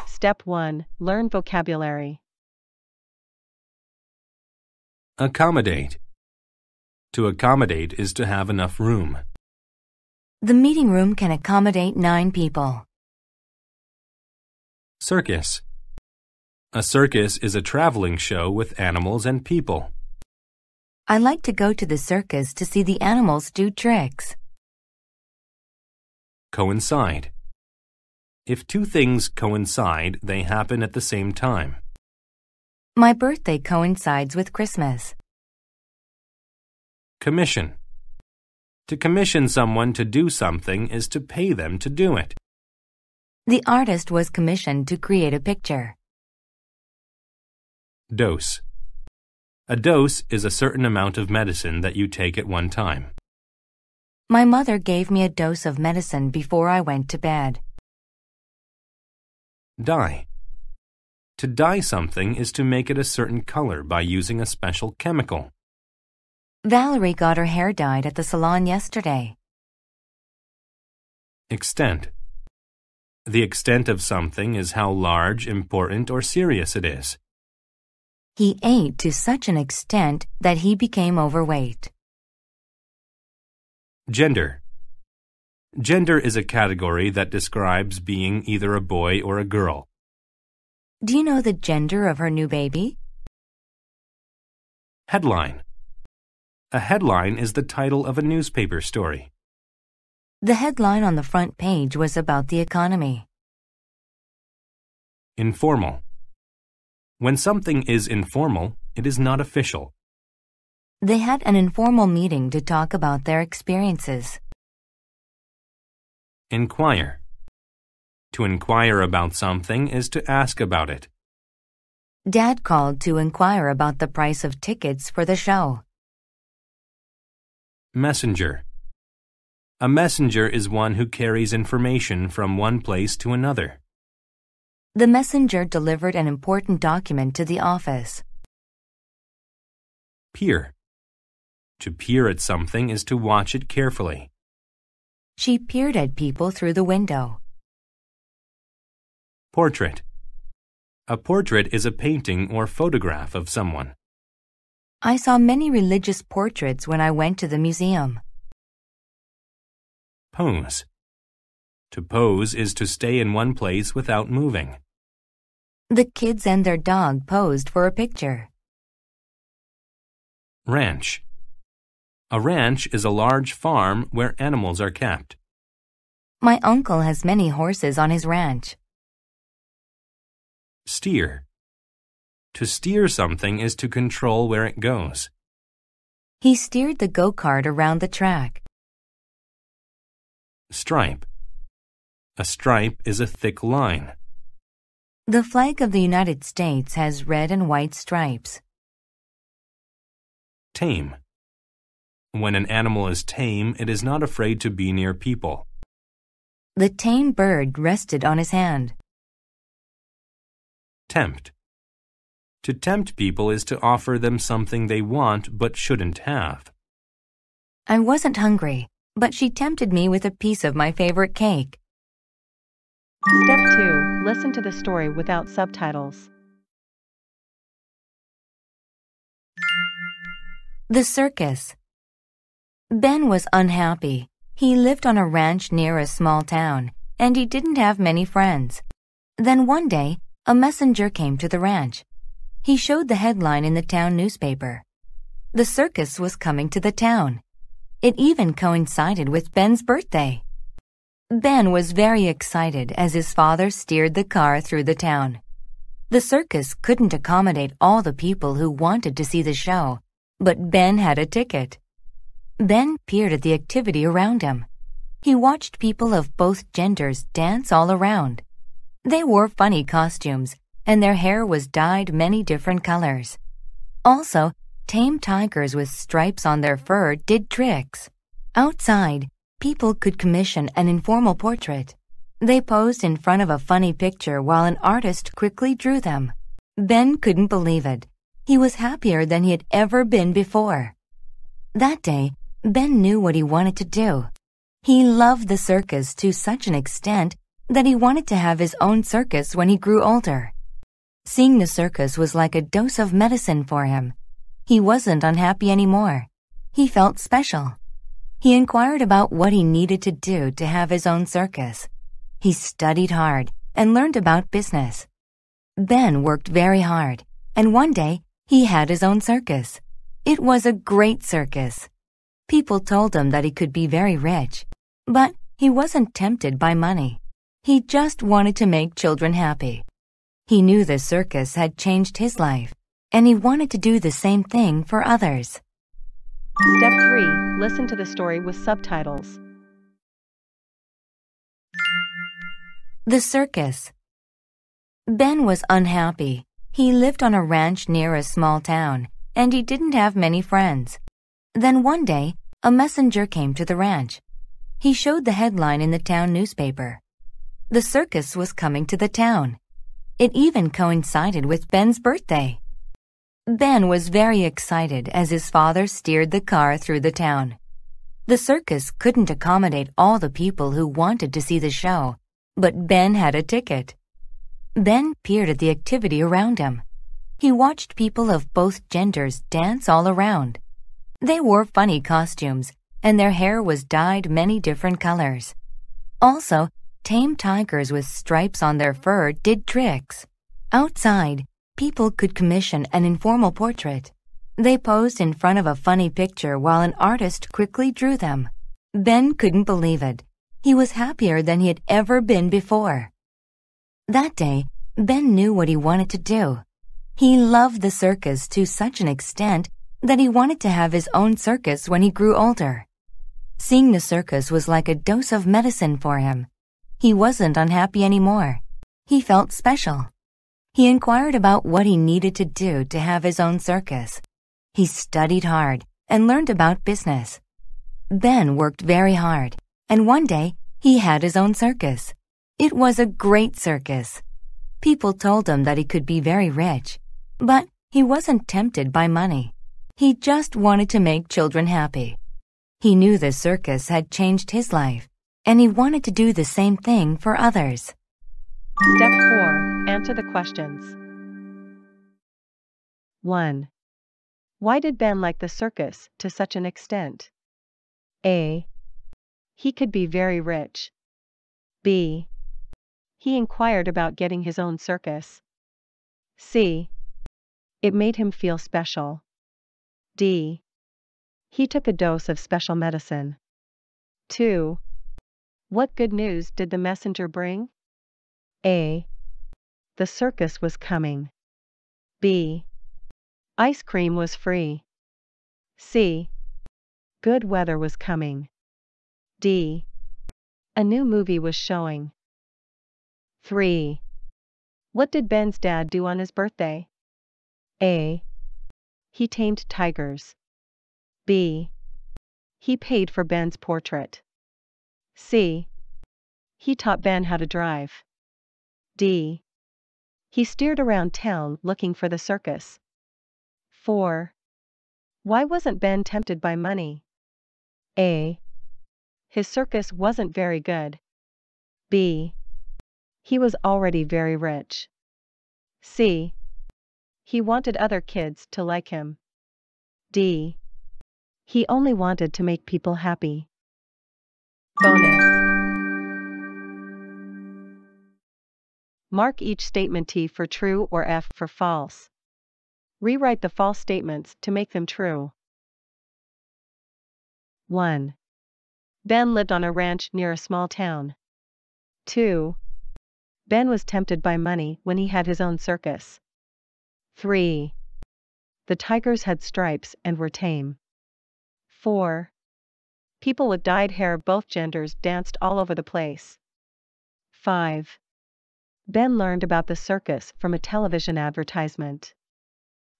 Step 1. Learn vocabulary. Accommodate. To accommodate is to have enough room. The meeting room can accommodate 9 people. Circus. A circus is a traveling show with animals and people. I like to go to the circus to see the animals do tricks. Coincide. If two things coincide, they happen at the same time. My birthday coincides with Christmas. Commission. To commission someone to do something is to pay them to do it. The artist was commissioned to create a picture. Dose. A dose is a certain amount of medicine that you take at one time. My mother gave me a dose of medicine before I went to bed. Dye. To dye something is to make it a certain color by using a special chemical. Valerie got her hair dyed at the salon yesterday. Extent. The extent of something is how large, important, or serious it is. He ate to such an extent that he became overweight. Gender. Gender is a category that describes being either a boy or a girl. Do you know the gender of her new baby? Headline. A headline is the title of a newspaper story. The headline on the front page was about the economy. Informal. When something is informal, it is not official. They had an informal meeting to talk about their experiences. Inquire. To inquire about something is to ask about it. Dad called to inquire about the price of tickets for the show. Messenger. A messenger is one who carries information from one place to another. The messenger delivered an important document to the office. Peer. To peer at something is to watch it carefully. She peered at people through the window. Portrait. A portrait is a painting or photograph of someone. I saw many religious portraits when I went to the museum. Pose. To pose is to stay in one place without moving. The kids and their dog posed for a picture. Ranch. A ranch is a large farm where animals are kept. My uncle has many horses on his ranch. Steer. To steer something is to control where it goes. He steered the go-kart around the track. Stripe. A stripe is a thick line. The flag of the United States has red and white stripes. Tame. When an animal is tame, it is not afraid to be near people. The tame bird rested on his hand. Tempt. To tempt people is to offer them something they want but shouldn't have. I wasn't hungry, but she tempted me with a piece of my favorite cake. Step 2. Listen to the story without subtitles. The circus. Ben was unhappy. He lived on a ranch near a small town, and he didn't have many friends. Then one day, a messenger came to the ranch. He showed the headline in the town newspaper. The circus was coming to the town. It even coincided with Ben's birthday. Ben was very excited as his father steered the car through the town. The circus couldn't accommodate all the people who wanted to see the show, but Ben had a ticket. Ben peered at the activity around him. He watched people of both genders dance all around. They wore funny costumes, and their hair was dyed many different colors. Also, tame tigers with stripes on their fur did tricks. Outside, people could commission an informal portrait. They posed in front of a funny picture while an artist quickly drew them. Ben couldn't believe it. He was happier than he had ever been before. That day, Ben knew what he wanted to do. He loved the circus to such an extent that he wanted to have his own circus when he grew older. Seeing the circus was like a dose of medicine for him. He wasn't unhappy anymore. He felt special. He inquired about what he needed to do to have his own circus. He studied hard and learned about business. Ben worked very hard, and one day he had his own circus. It was a great circus. People told him that he could be very rich, but he wasn't tempted by money. He just wanted to make children happy. He knew the circus had changed his life, and he wanted to do the same thing for others. Step 3. Listen to the story with subtitles. The circus. Ben was unhappy. He lived on a ranch near a small town, and he didn't have many friends. Then one day, a messenger came to the ranch. He showed the headline in the town newspaper. The circus was coming to the town. It even coincided with Ben's birthday. Ben was very excited as his father steered the car through the town. The circus couldn't accommodate all the people who wanted to see the show, but Ben had a ticket. Ben peered at the activity around him. He watched people of both genders dance all around. They wore funny costumes, and their hair was dyed many different colors. Also, tame tigers with stripes on their fur did tricks. Outside, people could commission an informal portrait. They posed in front of a funny picture while an artist quickly drew them. Ben couldn't believe it. He was happier than he had ever been before. That day, Ben knew what he wanted to do. He loved the circus to such an extent that he wanted to have his own circus when he grew older. Seeing the circus was like a dose of medicine for him. He wasn't unhappy anymore. He felt special. He inquired about what he needed to do to have his own circus. He studied hard and learned about business. Ben worked very hard, and one day he had his own circus. It was a great circus. People told him that he could be very rich, but he wasn't tempted by money. He just wanted to make children happy. He knew the circus had changed his life, and he wanted to do the same thing for others. Step 4. Answer the questions. 1. Why did Ben like the circus to such an extent? A. He could be very rich. B. He inquired about getting his own circus. C. It made him feel special. D. He took a dose of special medicine. 2. What good news did the messenger bring? A. The circus was coming. B. Ice cream was free. C. Good weather was coming. D. A new movie was showing. 3. What did Ben's dad do on his birthday? A. He tamed tigers. B. He paid for Ben's portrait. C. He taught Ben how to drive. D. He steered around town looking for the circus. 4. Why wasn't Ben tempted by money? A. His circus wasn't very good. B. He was already very rich. C. He wanted other kids to like him. D. He only wanted to make people happy. Bonus. Mark each statement T for true or F for false. Rewrite the false statements to make them true. 1. Ben lived on a ranch near a small town. 2. Ben was tempted by money when he had his own circus. 3. The tigers had stripes and were tame. 4. People with dyed hair of both genders danced all over the place. 5. Ben learned about the circus from a television advertisement.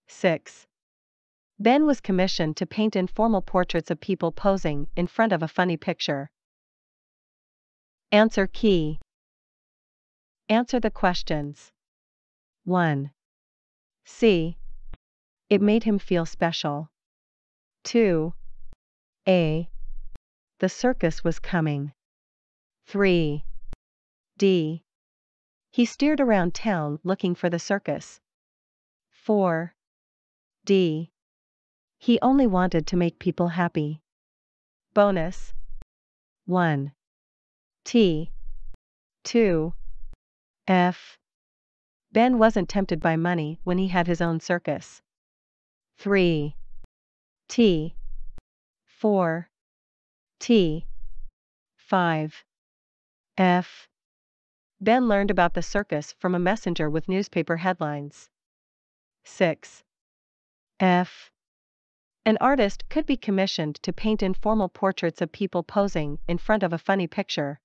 6. Ben was commissioned to paint informal portraits of people posing in front of a funny picture. Answer key. Answer the questions. 1. C. It made him feel special. 2. A. The circus was coming. 3. D. He steered around town looking for the circus. 4. D. He only wanted to make people happy. Bonus. 1. T. 2. F. Ben wasn't tempted by money when he had his own circus. 3. T. 4. T. 5. F. Ben learned about the circus from a messenger with newspaper headlines. 6. F. An artist could be commissioned to paint informal portraits of people posing in front of a funny picture.